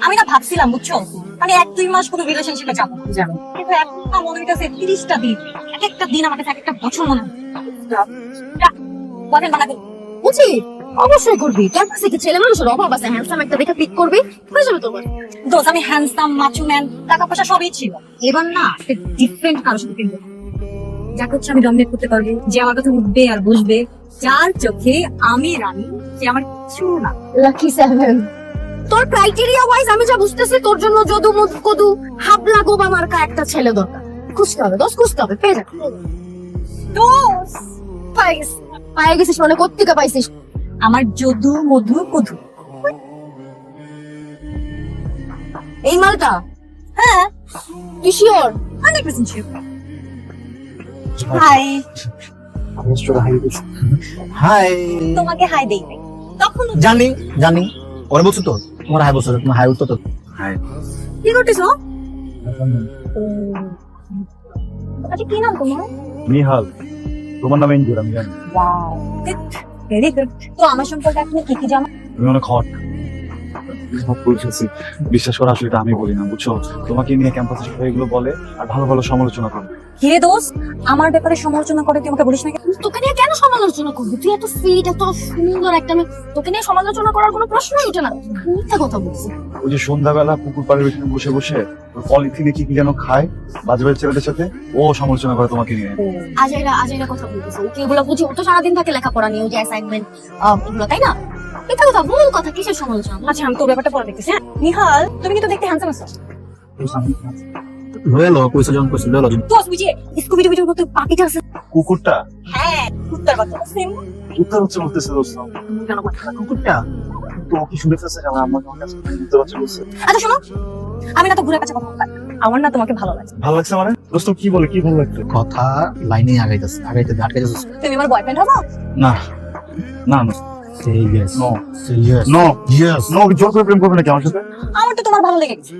আমি না ভাবছিলাম বুঝছো, মানে 1-2 মাস কোনো রিলেশনশিপে যাবো জানো, কিন্তু এখন না মনে হইতেছে 30টা দিন, এক একটা দিন আমার কাছে এক একটা বছর মনে হয়। বয়ফ্রেন্ড বানাবো বুঝি, অবশ্যই করবি। ক্যাম্পাসে কি ছেলে মানুষের অভাব আছে? হ্যান্ডসাম একটা দেখে পিক করবি, হয়ে যাবে তোমার। দোস্ত আমি হ্যান্ডসাম মাচু ম্যান, টাকা পয়সা সবই ছিল, এবার না ডিফারেন্ট কারোর সাথে কিনবো, যাকে হচ্ছে আমি ডমিনেট করতে পারবো, যে আমার কথা উঠবে আর বসবে, যার চোখে আমি রানী, সে আমার কিছু না। লাকি 7 তোর ক্রাইটেরিয়া ওয়াইজ আমি যা বুঝতেছি, তোর জন্য যদু মুদ কদু হাবলা গোবা মার্কা একটা ছেলে দরকার। খুঁজতে হবে দোস্ত, খুঁজতে হবে, পেয়ে যাবে। দোস্ত পায়ে গেছিস মানে কোত্থেকে পাইছিস? আমার যদু মধু কদু এই মালটা। হ্যাঁ তুই শিওর? 100% শিওর। হাই। হাই। তোমাকে হাই দেই নাই তখন? জানি জানি, পরে বলছো তো তোমার হাই বলছো, তোমার হাই উঠতো তো। হাই। কি করতেছো? আচ্ছা কি নাম তোমার? নিহাল। তোমার নাম এনজুর, আমি জানি। Wow, very good. তো আমার সম্পর্কে আপনি কি কি জানেন? তুমি অনেক হট। বিশ্বাস করা আসলে এটা আমি বলি না, বুঝছো? তোমাকে নিয়ে ক্যাম্পাসে সবাই এগুলো বলে আর ভালো ভালো সমালোচনা করে। কে দোস্ত আমার ব্যাপারে সমালোচনা করে? তুই আমাকে বলিস না কেন? তোকে নিয়ে কেন সমালোচনা করবি? তুই এত সুইট, এত সুন্দর একটা মেয়ে, তোকে নিয়ে সমালোচনা করার কোনো প্রশ্নই ওঠে না। মিথ্যা কথা বলছিস। ওই যে সন্ধ্যাবেলা পুকুর পাড়ের ওইখানে বসে বসে পলিথিনে কি কি যেন খায় বাজে বাজে ছেলেদের সাথে, ও সমালোচনা করে তোমাকে নিয়ে। আজাইরা কথা বলতেছে। ওকে এগুলো বুঝি? ও তো সারাদিন থাকে লেখাপড়া নিয়ে, ওই যে অ্যাসাইনমেন্ট এগুলো, তাই না? মিথ্যা কথা, ভুল কথা, কিসের সমালোচনা? আচ্ছা আমি তোর ব্যাপারটা পরে দেখতেছি। হ্যাঁ নিহাল, তুমি কিন্তু দেখতে হ্যান্ডসাম আছো। হলো কইছো যখন কইছো হলো তো ওই যে স্কুবি ডুবি মতো পাখিটা আছে, কুকুরটা। হ্যাঁ কুত্তার কথা সেম। কুকুর হচ্ছে বলতেছে দোস্ত, কেন কথা কুকুরটা তো কি শুনে ফেলছে আমার আম্মা আমার কাছে কুকুর হচ্ছে বলছে। আচ্ছা শোনো, আমি না তো ঘুরে কাছে কথা বলতাম, আমার না তোমাকে ভালো লাগে। ভালো লাগছে মানে? দোস্ত কি বলে, কি ভালো লাগছে? কথা লাইনে আগাইতেছে আগাইতেছে। তুমি আমার বয়ফ্রেন্ড হবো? না না না। Say yes. No. Say yes. No. Yes. No. জোর করে প্রেম করবে নাকি আমার সাথে? আমার তো তোমার ভালো লেগে গেছে,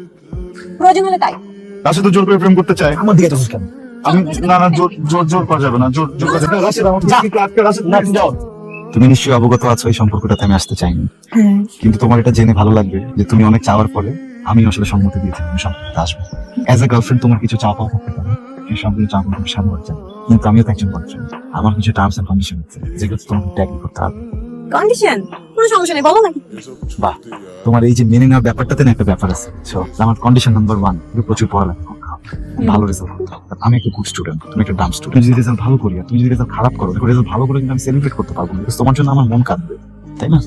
প্রয়োজন হলে তাই। তার সাথে জোর করে প্রেম করতে চাই? আমার দিকে যাচ্ছিস কেন? আমি না না, জোর করা যাবে না, জোর করা যাবে না। রাশিদ আমাকে কি আটকে রাশিদ না যাও। তুমি নিশ্চয়ই অবগত আছো এই সম্পর্কটাতে আমি আসতে চাইনি, কিন্তু তোমার এটা জেনে ভালো লাগবে যে তুমি অনেক চাওয়ার পরে আমি আসলে সম্মতি দিয়েছি আমি সম্পর্কতে আসবো। অ্যাজ এ গার্লফ্রেন্ড তোমার কিছু চাওয়া পাওয়া থাকতে পারে, সেই সবগুলো চাওয়া তুমি সামনে চাই, কিন্তু আমিও তো একজন বয়ফ্রেন্ড। আমার কিছু টার্মস এন্ড কন্ডিশন আছে যেগুলো তোমাকে ট্যাগল করতে হবে। কন্ডিশন? কোনো সমস্যা নেই, বলো না। বাহ, তোমার এই যে মেনে নেওয়ার ব্যাপারটাতে না একটা ব্যাপার আছে। আমার কন্ডিশন নাম্বার 1, প্রচুর পড়ালেখা করতে হবে, ভালো রেজাল্ট করতে হবে। আমি একটা গুড স্টুডেন্ট, তুমি একটা ডাম স্টুডেন্ট। যদি রেজাল্ট ভালো করি আর তুমি যদি রেজাল্ট খারাপ করো, রেজাল্ট ভালো করে কিন্তু আমি সেলিব্রেট করতে পারবো না, তোমার জন্য আমার মন কাঁদবে, তাই না?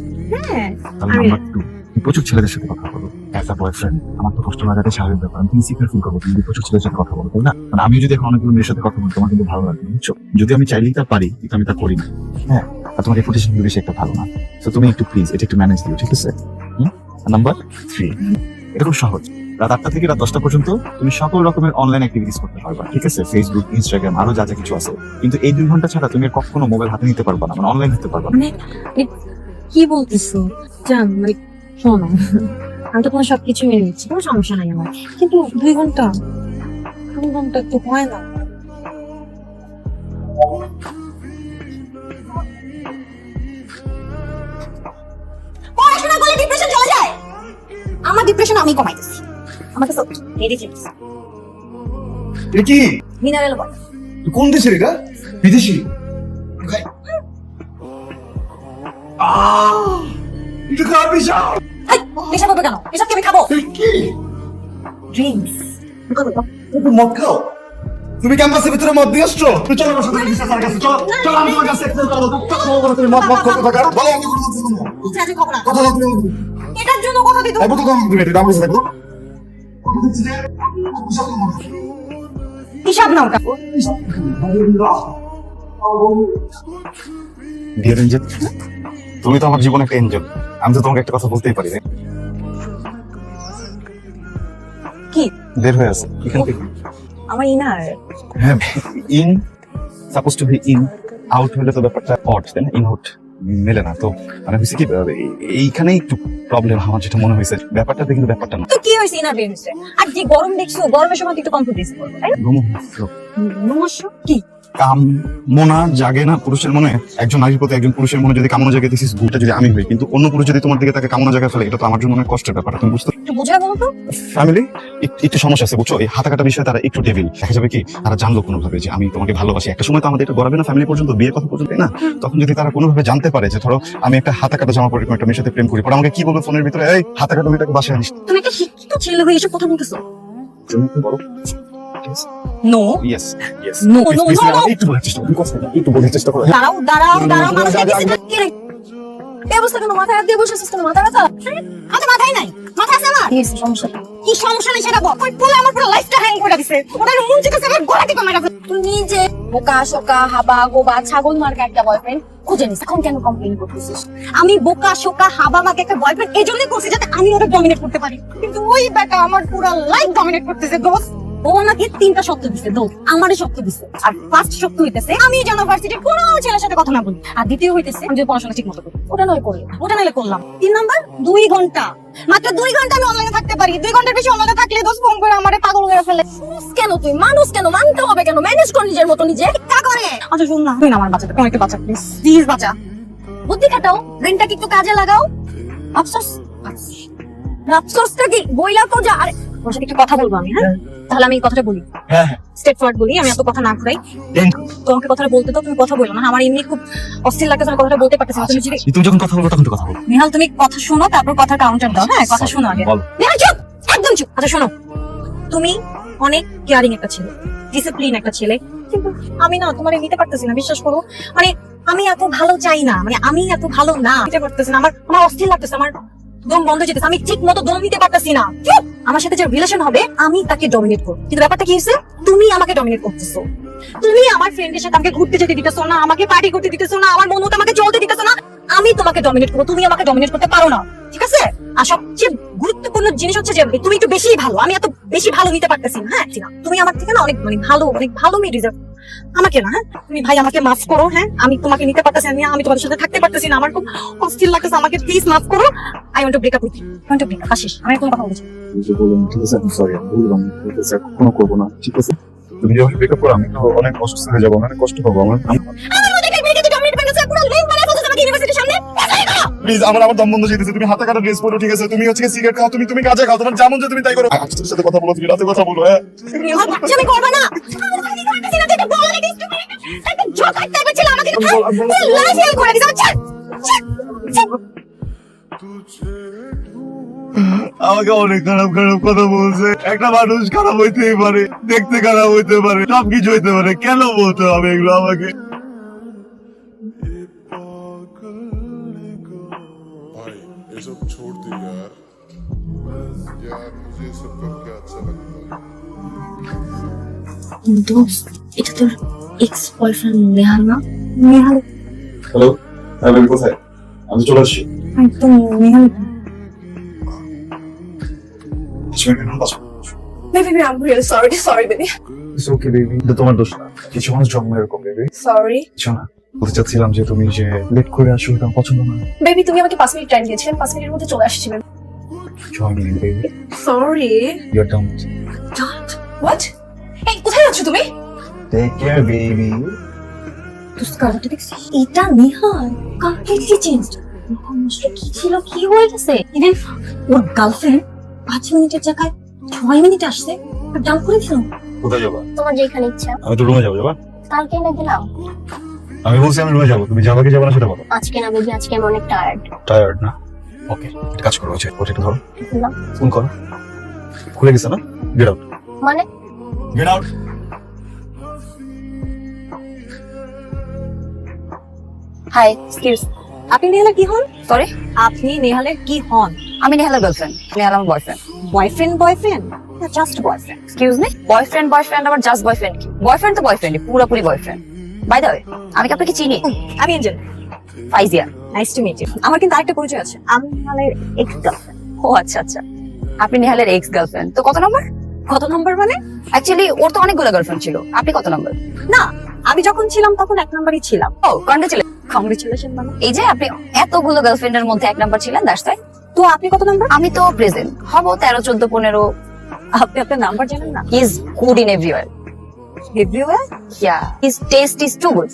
তাহলে নাম্বার 2, প্রচুর ছেলেদের সাথে কথা বলো অ্যাজ আ বয়ফ্রেন্ড। আমার তো কষ্ট লাগাতে স্বাভাবিক ব্যাপার, আমি ইনসিকিউর ফিল করবো তুমি প্রচুর ছেলেদের সাথে কথা বলো, তাই না? মানে আমি যদি এখন অনেকগুলো মেয়ের সাথে কথা বলি তোমার কিন্তু ভালো লাগবে, বুঝছো? যদি আমি চাইলেই তা পারি, কিন্তু আমি তা করি না। হ্যাঁ, আর তোমার রেপুটেশন কিন্তু বেশি একটা ভালো না, তো তুমি একটু প্লিজ এটা একটু ম্যানেজ দিও, ঠিক আছে? নাম্বার 3, এটা খুব সহজ। রাত 8টা থেকে রাত 10টা পর্যন্ত তুমি সকল রকমের অনলাইন অ্যাক্টিভিটিস করতে পারবা, ঠিক আছে? ফেসবুক, ইনস্টাগ্রাম, আরো যা যা কিছু আছে, কিন্তু এই 2 ঘন্টা ছাড়া তুমি আর কখনো মোবাইল হাতে নিতে পারবা না, মানে অনলাইন হতে পারবা না। মানে কি বলতেছো জান? মানে শোনো, আমি তো তোমার সবকিছু মেনে নিচ্ছি, কোনো সমস্যা নাই আমার, কিন্তু 2 ঘন্টা তো হয় না। পড়াশোনা করলে ডিপ্রেশন চলে যায়। আমার ডিপ্রেশন আমি কমাইতেছি, আমার কাছে মেডিসিনস। এটা কি? Mineral water. কোন দেশের এটা? বিদেশি? এটা খাওয়া বিশাল। এসব হবে কেন? এসব কি আমি খাবো? কি? ড্রিঙ্কস। তুমি মদ খাও? তুমি ক্যাম্পাসের ভিতরে মদ দিয়ে আসছো? তুমি চলো আমার সাথে রিসার্চ স্যার কাছে, চলো চলো, আমি তোমার কাছে এক্সপ্লেইন করব। তুমি মদ করতে থাকো, বলো আমি কোনো কথা বলবো না। আচ্ছা আচ্ছা খবর না। কথা দাও তুমি। এটার জন্য কথা দিতে এই বুঝো তুমি এটা দাম দিতে থাকো। হিসাব নাও কা। ডিয়ার এঞ্জেল, তুমি তো আমার জীবনে একটা এঞ্জেল, আমি তো তোমাকে একটা কথা বলতেই পারি। কি? বের হয়ে আছে এখান থেকে। আমার ইনার। হ্যাঁ, in suppose two be in, out হলে তো ব্যাপারটা অড, তাই না? ইন আউট মেলে না। তো মানে হয়েছে কি এইখানেই একটু প্রবলেম আমার যেটা মনে হয়েছে, ব্যাপারটাতে কিন্তু ব্যাপারটা না। তো কি হয়েছে ইনার বের হয়েছে? আর যে গরম দেখছো, গরমের সময় তুই একটু কনফিডেন্স করবে, তাই না? নমস্য কি কামনা জাগে না পুরুষের মনে? একজন নারীর প্রতি একজন পুরুষের মনে যদি কামনা জাগে, দিস ইজ গুডটা যদি আমি হই, কিন্তু অন্য পুরুষ যদি তোমার দিকে তাকে কামনা জায়গা ফেলে, এটা তো আমার জন্য অনেক কষ্টের ব্যাপার। তুমি বুঝতে একটু বোঝা বলো তো। ফ্যামিলি একটু সমস্যা আছে বুঝছো, এই হাতাকাটা বিষয়ে তারা একটু ডেভিল। দেখা যাবে কি তারা জানলো কোনোভাবে যে আমি তোমাকে ভালোবাসি, একটা সময় তো আমাদের এটা গড়াবে না ফ্যামিলি পর্যন্ত, বিয়ের কথা পর্যন্ত, তাই না? তখন যদি তারা কোনোভাবে জানতে পারে যে ধরো আমি একটা হাতাকাটা জামা পরে কোনো একটা মেয়ের সাথে প্রেম করি, পরে আমাকে কি বলবে ফোনের ভিতরে, এই হাতাকাটা মেয়েটাকে বাসায় আনিস। তুমি একটা শিক্ষিত ছেলে হয়ে এসব কথা বলতেছো। বলো no yes yes no no no. একটু বলার চেষ্টা করো, একটু বলার চেষ্টা করো। দাঁড়াও দাঁড়াও দাঁড়াও, মানুষ দেখতেছে কি রে? এই অবস্থা কেন? মাথায় হাত দিয়ে বসে আছিস কেন? মাথা ব্যথা? আচ্ছা মাথায় নাই, মাথা আছে আমার। কি সমস্যা? কি সমস্যা নেই সেটা বল। ওই পুরো আমার পুরো লাইফটা হ্যাং করে দিছে। ওটার মন চেকেছে আমার গলা টিপে মারা ফেলে। তুই নিজে বোকা শোকা হাবা গোবা ছাগল মার্কা একটা বয়ফ্রেন্ড খুঁজে নিস, এখন কেন কমপ্লেইন করতেছিস? আমি বোকা শোকা হাবা মার্কা একটা বয়ফ্রেন্ড এই জন্যই করছি যাতে আমি ওটা ডমিনেট করতে পারি, কিন্তু ওই বেটা আমার পুরো লাইফ ডমিনেট করতেছে। দোস্ত ও আমাকে 3টা শব্দ দিছে, দোস্ত আমারই শব্দ দিছে। আর ফার্স্ট শব্দ হইতেছে আমি যেন ভার্সিটির কোনো ছেলের সাথে কথা না বলি, আর দ্বিতীয় হইতেছে আমি যদি পড়াশোনা ঠিক মতো করি। ওটা নয় করলাম, ওটা নাইলে করলাম। 3 নাম্বার 2 ঘন্টা, মাত্র 2 ঘন্টা আমি অনলাইনে থাকতে পারি। 2 ঘন্টার বেশি অনলাইনে থাকলে দোস্ত ফোন করে আমারে পাগল করে ফেলে। কেন তুই মানুষ কেন মানতে হবে কেন? ম্যানেজ কর নিজের মতো নিজে। কা করে আচ্ছা শুন না, তুই না আমার বাঁচাতে, তুই আমাকে বাঁচা প্লিজ, প্লিজ বাঁচা। বুদ্ধি খাটাও, ব্রেনটাকে একটু কাজে লাগাও। আফসোস আফসোসটা কি বইলা তো যা। আরে ওর সাথে একটু কথা বলবো আমি, হ্যাঁ? তাহলে আমি এই কথাটা বলি, হ্যাঁ স্টেপ ফরওয়ার্ড বলি, আমি এত কথা না ঘুরাই। তোমাকে কথাটা বলতে তো তুমি কথা বলো না, আমার এমনি খুব অস্থির লাগতেছে, আমি কথাটা বলতে পারতেছি না। তুমি যদি তুমি যখন কথা বলবো তখন তো কথা বলো। নেহাল তুমি কথা শোনো, তারপর কথার কাউন্টার দাও। হ্যাঁ কথা শোনো আগে। বলো। নেহাল চুপ, একদম চুপ। আচ্ছা শোনো, তুমি অনেক কেয়ারিং একটা ছেলে, ডিসিপ্লিন একটা ছেলে, কিন্তু আমি না তোমার নিতে পারতেছি না, বিশ্বাস করো। মানে আমি এত ভালো চাই না, মানে আমি এত ভালো না, নিতে পারতেছি না। আমার আমার অস্থির লাগতেছে, আমার দম বন্ধ হয়ে যেতেছে, আমি ঠিক মতো দম নিতে পারতেছি না। চুপ! আমার সাথে যে রিলেশন হবে আমি তাকে ডমিনেট করব, কিন্তু ব্যাপারটা কি হচ্ছে, তুমি আমাকে ডমিনেট করতেছো। তুমি আমার ফ্রেন্ডের সাথে আমাকে ঘুরতে যেতে দিতেছো না, আমাকে পার্টি করতে দিতেছো না, আমার মন মতো আমাকে চলতে দিতেছো না। আমি তোমাকে ডমিনেট করবো, তুমি আমাকে ডমিনেট করতে পারো না, ঠিক আছে? আর সবচেয়ে গুরুত্বপূর্ণ জিনিস হচ্ছে যে তুমি একটু বেশি ভালো, আমি এত বেশি ভালো নিতে পারতেছি না। হ্যাঁ ঠিক আছে, তুমি আমার থেকে না অনেক মানে ভালো মেয়ে ডিজার্ভ আমাকে না। হ্যাঁ তুমি ভাই আমাকে মাফ করো, হ্যাঁ আমি তোমাকে নিতে পারতেছি না, আমি তোমাদের সাথে থাকতে পারতেছি না, আমার খুব অস্থির লাগতেছে, আমাকে প্লিজ মাফ করো। I want to break up with you, I want to break up. আসিস, আমি কোনো কথা বলছি না। ঠিক আছে আমি সরি, আমি বললাম ঠিক আছে, কোনো করবো না, ঠিক আছে? তুমি যখন ব্রেকআপ করো আমি তো অনেক অসুস্থ হয়ে যাবো, অনেক কষ্ট পাবো। আমার প্লিজ আমার দম বন্ধ যেতেছে, তুমি হাতে কাটা ড্রেস পরো, ঠিক আছে? তুমি হচ্ছে সিগারেট খাও, তুমি কাজে খাও, তোমার যেমন যে তুমি তাই করো। আজকের সাথে কথা বলো, তুমি রাতে কথা বলো। হ্যাঁ আমি করবো না, আমি করতেছি না, তুই তো বল রেখেছিস, তুমি একটা জোক হাঁটতে পারছিস আমাকে লাইফ হেল করে দিছ। আমাকে অনেক খারাপ খারাপ কথা বলছে। একটা মানুষ খারাপ হইতেই পারে, দেখতে খারাপ হইতে পারে, সবকিছু হইতে পারে, কেন বলতে হবে এগুলো আমাকে? भाई ये सब छोड़ दे यार मुझे सब करके अच्छा लगता है। দোস্ত এটা তোর এক্স বয়ফ্রেন্ড নেহাল না? নেহাল হ্যালো, হ্যাঁ বেবি কোথায়? আমি চলে আসছি। একদম Nehal. Baby, I'm really sorry, baby. It's okay, baby. এটা তোমার দোষ না, কিছু মানুষ জন্ম এরকম, বেবি। Sorry. কিছু না, বলতে চাচ্ছিলাম যে তুমি যে লেট করে আসো এটা আমার পছন্দ না। Baby, তুমি আমাকে 5 মিনিট টাইম দিয়েছিলে, 5 মিনিটের মধ্যে চলে আসছিলাম। Join me, baby. Sorry. You're done. Don't. What? এই কোথায় আছো তুমি? Take care, baby. তুই স্কার্টটা দেখছিস? এটা নেহাল কমপ্লিটলি চেঞ্জড। মানুষটা কি ছিল, কি হয়ে গেছে? ইভেন ওর গার্লফ্রেন্ড 5 মিনিটের জায়গায় 6 মিনিট আসছে, আর ডাউন করে দিল। কোথায় যাবা? তোমার যেখানে ইচ্ছা। আমি তো রুমে যাবো। যাবা? কালকে না গেলাম। আমি বলছি আমি রুমে যাবো, তুমি যাবা কি যাবা না সেটা বলো। আজকে না বেবি, আজকে আমি অনেক টায়ার্ড। টায়ার্ড না? ওকে, একটা কাজ করো, ওটা একটু ধরো, ফোন করো। খুলে গেছে না? Get out. মানে গেট আউট। হাই, এক্সকিউজ, আপনি নেহালের কি হন? সরি, আপনি নেহালের কি হন? আমি নেহালের গার্লফ্রেন্ড, নেহাল আমার বয়ফ্রেন্ড। বয়ফ্রেন্ড না just boyfriend? Excuse me, boyfriend আবার জাস্ট বয়ফ্রেন্ড কি? বয়ফ্রেন্ড তো বয়ফ্রেন্ড, পুরোপুরি বয়ফ্রেন্ড। বাই দ্য ওয়ে, আমি কি আপনাকে চিনি? আমি angel. Faizia. Nice to meet you. আমার কিন্তু আরেকটা পরিচয় আছে, আমি নেহালের এক্স গার্লফ্রেন্ড। ও আচ্ছা আচ্ছা, আপনি নেহালের এক্স গার্লফ্রেন্ড। তো কত নম্বর? কত নম্বর মানে? অ্যাকচুয়ালি ওর তো অনেকগুলো গার্লফ্রেন্ড ছিল, আপনি কত নম্বর? না, আমি যখন ছিলাম তখন 1 নম্বরই ছিলাম। ও কনগ্রেচুলেশন। কংগ্রেচুলেশন মানে। এই যে আপনি এতগুলো গার্লফ্রেন্ডের মধ্যে 1 নাম্বার ছিলেন, দ্যাটস তাই। তো আপনি কত নাম্বার? আমি তো প্রেজেন্ট হব 13, 14, 15। আপনি আপনার নাম্বার জানেন না? He is good in everywhere. Everywhere? Yeah, his taste is too good.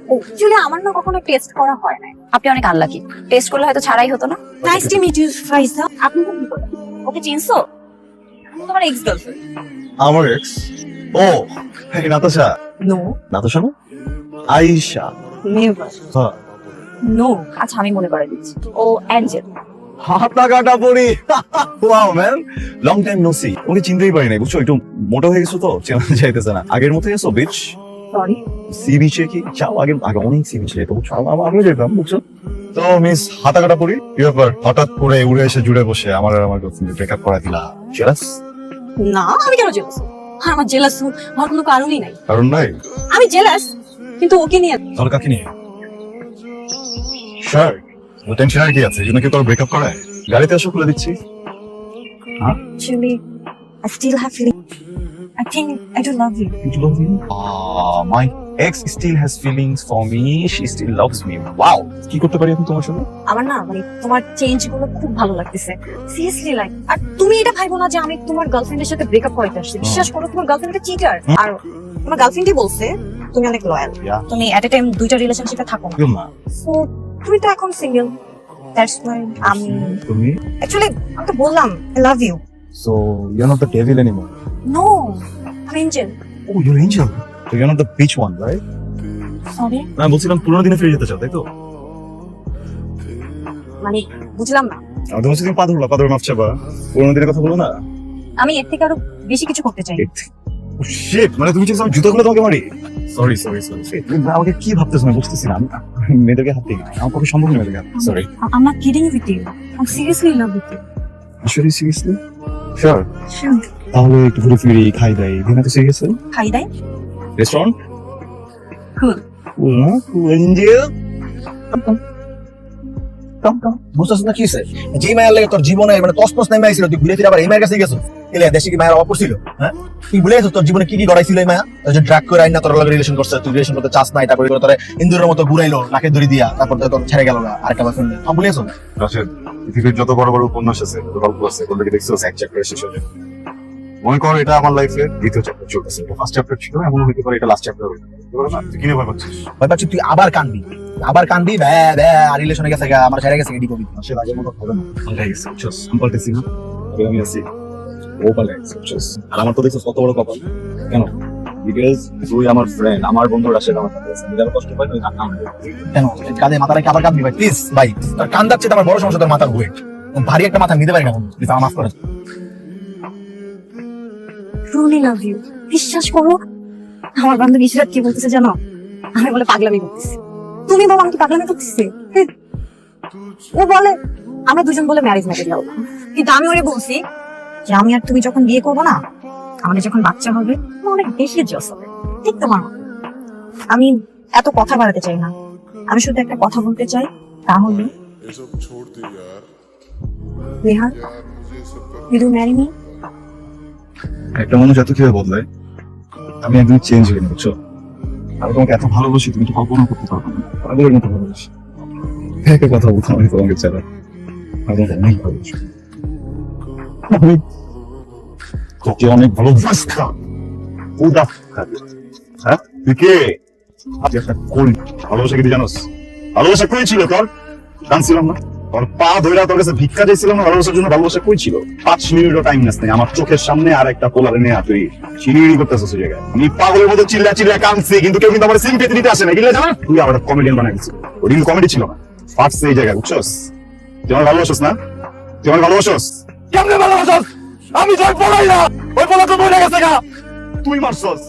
Actually আমার না কখনো টেস্ট করা হয় না। আপনি অনেক আনলাকি, টেস্ট করলে হয়তো ছাড়াই হতো না। নাইস টু মিট ইউ ফাইজা। আপনি কোন করেন? ওকে চিনছো? তোমার এক্স গার্লফ্রেন্ড? আমার এক্স? ও হ্যাঁ, নাতাশা। নো, নাতাশা না, আয়েশা। নেভার। হ্যাঁ, নো। আচ্ছা, আমি মনে করে দিচ্ছি, ও অ্যাঞ্জেল। হাতা কাটা পড়ি। Wow man, long time no see. Okay চিনতেই পারি নাই, বুঝছো? একটু মোটা হয়ে গেছো তো, চেনা যাইতেছে না। আগের মতোই আছো বিচ? সরি। সি বিচে কি যাও? আগে আগে অনেক সি বিচে যেত, বুঝছো? আমিও যেতাম, বুঝছো? তো মিস হাতা কাটা পড়ি, কি ব্যাপার? হঠাৎ করে উড়ে এসে জুড়ে বসে আমার আর আমার গার্লফ্রেন্ড ব্রেকআপ করা দিলা। জেলাস? না, আমি কেন জেলাস? আমার জেলাস হওয়ার কোনো কারণই নাই। কারণ নাই? আমি জেলাস, কিন্তু ওকে নিয়ে। তোর কাকে নিয়ে? স্যার, ও টেনশন আর কি আছে? এই জন্য কি তোর ব্রেকআপ করায়? গাড়িতে এসে খুলে দিচ্ছি। Actually, I still have feeling. I think I do love you. You love me? My ex still has feelings for me. She still loves me. Wow! কি করতে পারি এখন তোমার সঙ্গে? আমার না মানে তোমার চেঞ্জ গুলো খুব ভালো লাগতেছে। Seriously like. আর তুমি এটা ভাইবো না যে আমি তোমার গার্লফ্রেন্ডের সাথে ব্রেকআপ করতে আসছি। বিশ্বাস করো, তোমার গার্লফ্রেন্ড একটা চিটার। আর তোমার গার্লফ্রেন্ডই বলছে তুমি অনেক লয়াল। Yeah. তুমি এট এ টাইম দুইটা রিলেশনশিপে থাকো না। কেউ না। সো তুমি তো এখন সিঙ্গেল। দ্যাটস ওয়াই আমি তুমি? অ্যাকচুয়ালি আমি তো বললাম I love you. So you're not the devil anymore. No, আমি angel. Oh, you're angel. So you're not the bitch one, right? Sorry, না, বলছিলাম পুরোনো দিনে ফিরে যেতে চাও, তাই তো? মানে বুঝলাম না। আমি তোমার সাথে পা ধরে মাপ চাপা। পুরোনো দিনের কথা বলো না। আমি এর থেকে আরো বেশি কিছু করতে চাই। Oh shit, মানে তুমি চাইছো আমি জুতো খুলে তোমাকে মারি? সরি। তুমি আমাকে কি ভাবতেছো আমি বুঝতেছি না। আমি মেয়েদেরকে হাত দিই না। আমার পক্ষে সম্ভব নয় মেয়েদেরকে হাত। Sorry. I'm not kidding with you. I'm seriously in love with you. Actually, seriously? Sure. Sure. তাহলে একটু ঘুরে ফিরি, খাই দাই। দিনা তো সিরিয়াস? খাই দেয়? রেস্টুরেন্ট? Cool. এঞ্জেল? বুঝতেছ না কি হইছে? যে মায়ের লাগে তোর জীবনে মানে তসনস নেমে আইছিল, তুই ঘুরে ফিরে আবার এই মায়ের কাছে গেছো। এলে দেশে কি মায়ের অভাব পড়ছিল? হ্যাঁ, তুই ভুলে গেছো তোর জীবনে কি কি গড়াইছিল এই মায়া? তোর যে ড্রাগ করে আইনা তোর লগে রিলেশন করছে, তুই রিলেশন করতে চাস নাই, তারপরে তোর ইন্দুরের মতো ঘুরাইলো, নাকে দড়ি দিয়া, তারপর তোর ছেড়ে গেল না আরেকটা বয়ফ্রেন্ড। সব ভুলে গেছো? রাশেদ, পৃথিবীর যত বড় বড় উপন্যাস আছে, যত গল্প আছে, ওগুলোকে দেখছো এক চ্যাপ্টারে শেষ হয়ে যায়। মনে কর এটা আমার লাইফের দ্বিতীয় চ্যাপ্টার চলতেছে। এটা ফার্স্ট চ্যাপ্টার ছিল, এমন হতে পারে এটা লাস্ট চ্যাপ্টার হবে। তুই কিনে ভয় পাচ্ছিস? ভয় পাচ্ছি তুই আবার কানবি, আর রিলেশনে গেছে গা, আমার ছেড়ে গেছে এডি কবি। আসলে আগের মতো হবে না। পাল্টে গেছে, বুঝছস? আমি পাল্টেছি না, তবে আমি আছি। ও পাল্টে গেছে, বুঝছস? আর আমার তো দেখছিস কত বড় কপাল। কেন? বিকজ তুই আমার ফ্রেন্ড, আমার বন্ধু রাশেদ আমার কাছে আছে। নিজের কষ্ট পাই তুই কান্না হবে। কেন কাঁদে মাথা রেখে আবার কাঁদবি ভাই? প্লিজ ভাই, তোর কান যাচ্ছে তো আমার বড় সমস্যা, তোর মাথার ওয়েট ভারী একটা মাথা নিতে পারি না। প্লিজ আমার মাফ করে। Truly love you. বিশ্বাস করো, আমার বান্ধবী ইশরাত কি বলতেছে জানো? আমি বলে পাগলামি করতেছি। তুমি বলো আমি কি পাগলামি করতেছি? ও বলে আমরা দুজন বলে ম্যারেজ ম্যাটেরিয়াল। কিন্তু আমি ওরে বলছি যে আমি আর তুমি যখন বিয়ে করবো না, আমাদের যখন বাচ্চা হবে অনেক বেশি জস হবে। ঠিক তোমার মতো। আমি এত কথা বাড়াতে চাই না, আমি শুধু একটা কথা বলতে চাই, তাহলে ये सब छोड़ दे यार। Rehan, will you marry me? একটা মানুষ এত কিভাবে বদলায়? আমি একদম চেঞ্জ হয়ে গেছি, বুঝছো? আমি তোমাকে এত ভালোবাসি, তুমি তো কল্পনা করতে পারবে না। পাগলের মতো ভালোবাসি। একটা কথা বলতাম আমি তোমাকে ছাড়া। আমি তোমাকে অনেক ভালোবাসি। তোকে অনেক ভালোবাসতাম। হ্যাঁ, তুই কে? আজ একটা কোন ভালোবাসা কি জানোস? ভালোবাসা কই ছিল তোর? জানছিলাম না। তোর পা ধরে তোর কাছে ভিক্ষা চাইছিলাম না ভালোবাসার জন্য। ভালোবাসা কই ছিল? 5 মিনিটও টাইম নাস নেই। আমার চোখের সামনে আর একটা পোলারে নেয়া তুই চিড়িড়ি করতেছিস ওই জায়গায়। আমি পাগলের মতো চিল্লা কাঁদছি, কিন্তু কেউ কিন্তু আমার সিম্পেথি দিতে আসে না। কি জানা? তুই আবার কমেডিয়ান বানাই দিছিস। ওই দিন কমেডি ছিল না, ফাটছে এই জায়গায়, বুঝছস? তুই আমার ভালোবাসোস না? তুই আমার ভালোবাসোস? কেমনে ভালোবাসোস? আমি তোর পড়াই না, ওই পোলা তো মরে গেছে গা। তুই মারছস।